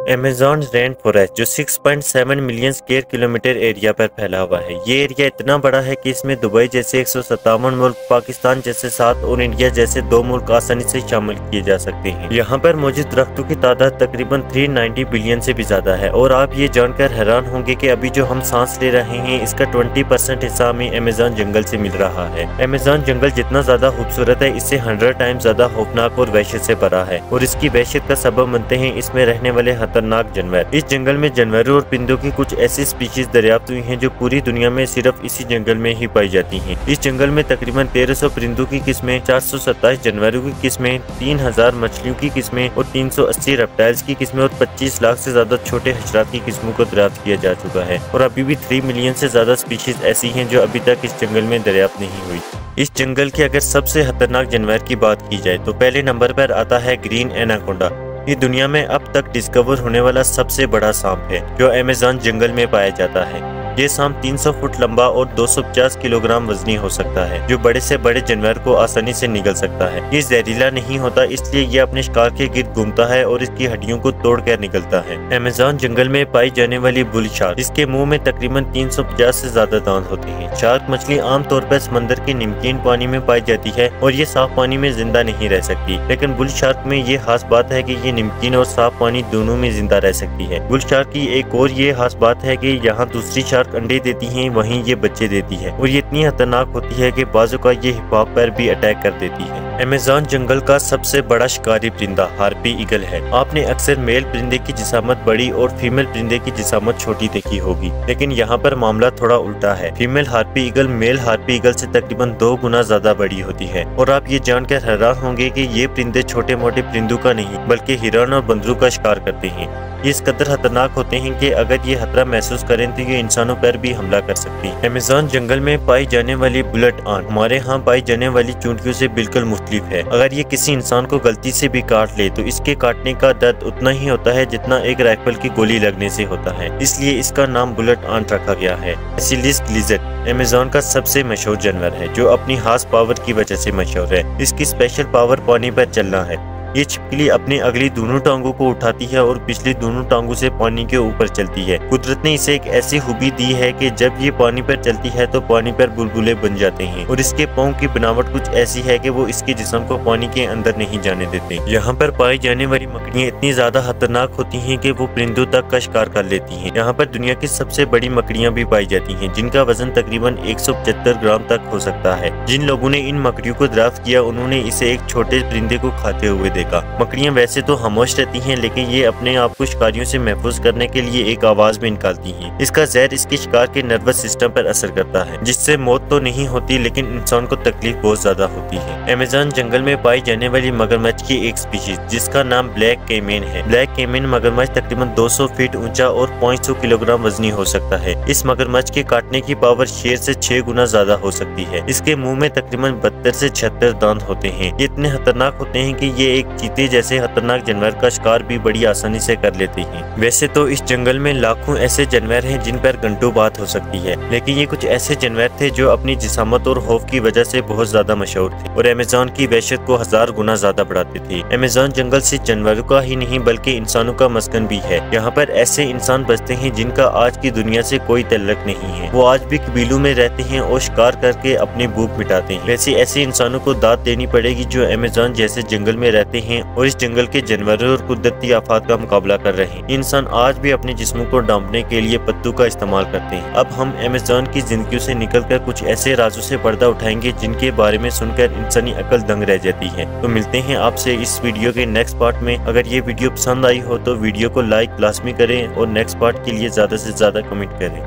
Amazon rain forest जो 6.7 million square kilometre area पर फैला हुआ है। ये एरिया इतना बड़ा है कि इसमें दुबई जैसे 157 मुल्क, पाकिस्तान जैसे 7 और इंडिया जैसे 2 मुल्क आसानी से शामिल किए जा सकते हैं। यहाँ पर मौजूद दरख्तों की तादाद तकरीबन 390 बिलियन से भी ज्यादा है। और आप ये जानकर हैरान होंगे कि अभी जो हम सांस ले रहे हैं इसका 20% हिस्सा हमें अमेज़न जंगल से मिल रहा है। अमेज़न जंगल जितना ज्यादा खूबसूरत है, इससे 100 टाइम ज्यादा खौफनाक और वहशत से भरा है। और इसकी वहशत का सबब बनते हैं इसमें रहने वाले खतरनाक जानवर। इस जंगल में जानवरों और परिंदों की कुछ ऐसी स्पीशीज दरियाफ्त हुई हैं जो पूरी दुनिया में सिर्फ इसी जंगल में ही पाई जाती हैं। इस जंगल में तकरीबन 1300 परिंदों की किस्में, 427 जानवरों की किस्में, 3000 मछलियों की किस्में और 380 रेप्टाइल्स की किस्में और 25 लाख से ज्यादा छोटे हशरात की किस्मों को दरियाफ्त किया जा चुका है। और अभी भी 3 मिलियन से ज्यादा स्पीशीज ऐसी हैं जो अभी तक इस जंगल में दरियाफ्त नहीं हुई। इस जंगल के अगर सबसे खतरनाक जानवर की बात की जाए तो पहले नंबर पर आता है ग्रीन एनाकोंडा। ये दुनिया में अब तक डिस्कवर होने वाला सबसे बड़ा सांप है जो अमेज़न जंगल में पाया जाता है। ये सांप 300 फुट लंबा और 250 किलोग्राम वजनी हो सकता है, जो बड़े से बड़े जानवर को आसानी से निगल सकता है। ये जहरीला नहीं होता, इसलिए ये अपने शिकार के गिर्द घूमता है और इसकी हड्डियों को तोड़कर निकलता है। अमेज़न जंगल में पाई जाने वाली बुल शार्क, इसके मुंह में तकरीबन 350 से ज्यादा दांत होते हैं। शार्क मछली आमतौर पर समंदर के नमकीन पानी में पाई जाती है और ये साफ पानी में जिंदा नहीं रह सकती, लेकिन बुल शार्क में ये खास बात है कि ये नमकीन और साफ पानी दोनों में जिंदा रह सकती है। बुल शार्क की एक और ये खास बात है कि यहाँ दूसरी शार्क अंडे देती हैं, वहीं ये बच्चे देती है और ये इतनी खतरनाक होती है कि बाजू का ये हिप-हॉप पर भी अटैक कर देती है। अमेज़न जंगल का सबसे बड़ा शिकारी परिंदा हार्पी ईगल है। आपने अक्सर मेल परिंदे की जिसामत बड़ी और फीमेल परिंदे की जिसामत छोटी देखी होगी, लेकिन यहाँ पर मामला थोड़ा उल्टा है। Female harpy eagle male harpy eagle से तकरीबन 2 गुना ज्यादा बड़ी होती है। और आप ये जानकर हैरान होंगे कि ये परिंदे छोटे मोटे परिंदों का नहीं बल्कि हिरन और बंदरों का शिकार करते हैं। ये इस कदर खतरनाक होते हैं कि अगर ये खतरा महसूस करें तो ये इंसानों पर भी हमला कर सकती है। अमेज़न जंगल में पाई जाने वाली बुलेट आंट हमारे यहाँ पाई जाने वाली चूंटियों से बिल्कुल मुख्तलिफ है। अगर ये किसी इंसान को गलती से भी काट ले तो इसके काटने का दर्द उतना ही होता है जितना एक राइफल की गोली लगने से होता है, इसलिए इसका नाम बुलेट आंट रखा गया है। बेसिलिस्क लिज़र्ड अमेज़न का सबसे मशहूर जानवर है जो अपनी खास पावर की वजह से मशहूर है। इसकी स्पेशल पावर पानी पर चलना है। ये छिपकली अपनी अगली दोनों टांगों को उठाती है और पिछली दोनों टांगों से पानी के ऊपर चलती है। कुदरत ने इसे एक ऐसी खूबी दी है कि जब ये पानी पर चलती है तो पानी पर बुलबुले बन जाते हैं और इसके पाँव की बनावट कुछ ऐसी है कि वो इसके जिस्म को पानी के अंदर नहीं जाने देते। यहाँ पर पाई जाने वाली मकड़ियाँ इतनी ज्यादा खतरनाक होती हैं कि वो परिंदों तक का शिकार कर लेती हैं। यहाँ पर दुनिया की सबसे बड़ी मकड़ियाँ भी पाई जाती हैं जिनका वजन तकरीबन 175 ग्राम तक हो सकता है। जिन लोगों ने इन मकड़ियों को दरियाफ्त किया उन्होंने इसे एक छोटे परिंदे को खाते हुए देखा। मकड़ियां वैसे तो खामोश रहती हैं, लेकिन ये अपने आप को शिकारियों से महफूज करने के लिए एक आवाज भी निकालती हैं। इसका जहर इसके शिकार के नर्वस सिस्टम पर असर करता है, जिससे मौत तो नहीं होती लेकिन इंसान को तकलीफ बहुत ज्यादा होती है। अमेज़न जंगल में पाई जाने वाली मगरमच्छ की एक स्पीशीज जिसका नाम ब्लैक कैमेन है। ब्लैक कैमेन मगरमच्छ तकरीबन 200 फीट ऊंचा और 500 किलोग्राम वजनी हो सकता है। इस मगरमच्छ के काटने की पावर शेर से 6 गुना ज्यादा हो सकती है। इसके मुंह में तकरीबन 72 से 76 दांत होते हैं। ये इतने खतरनाक होते हैं कि ये एक चीते जैसे खतरनाक जानवर का शिकार भी बड़ी आसानी से कर लेते हैं। वैसे तो इस जंगल में लाखों ऐसे जानवर हैं जिन पर घंटों बात हो सकती है, लेकिन ये कुछ ऐसे जानवर थे जो अपनी जिसामत और खौफ की वजह से बहुत ज्यादा मशहूर थे और अमेज़न की वहशत को 1000 गुना ज्यादा बढ़ाते थे। अमेज़न जंगल सिर्फ जानवरों का ही नहीं बल्कि इंसानों का मस्कन भी है। यहाँ पर ऐसे इंसान बसते हैं जिनका आज की दुनिया से कोई तल्लक नहीं है। वो आज भी कबीलों में रहते हैं और शिकार करके अपनी भूख मिटाते हैं। वैसे ऐसे इंसानों को दाद देनी पड़ेगी जो अमेज़न जैसे जंगल में रहते हैं और इस जंगल के जानवरों और कुदरती आफात का मुकाबला कर रहे हैं। इंसान आज भी अपने जिस्मों को ढांपने के लिए पत्तों का इस्तेमाल करते हैं। अब हम अमेज़न की जिंदगियों से निकलकर कुछ ऐसे राजों से पर्दा उठाएंगे जिनके बारे में सुनकर इंसानी अकल दंग रह जाती है। तो मिलते हैं आपसे इस वीडियो के नेक्स्ट पार्ट में। अगर ये वीडियो पसंद आई हो तो वीडियो को लाइक लाजमी करें और नेक्स्ट पार्ट के लिए ज्यादा से ज्यादा कमेंट करें।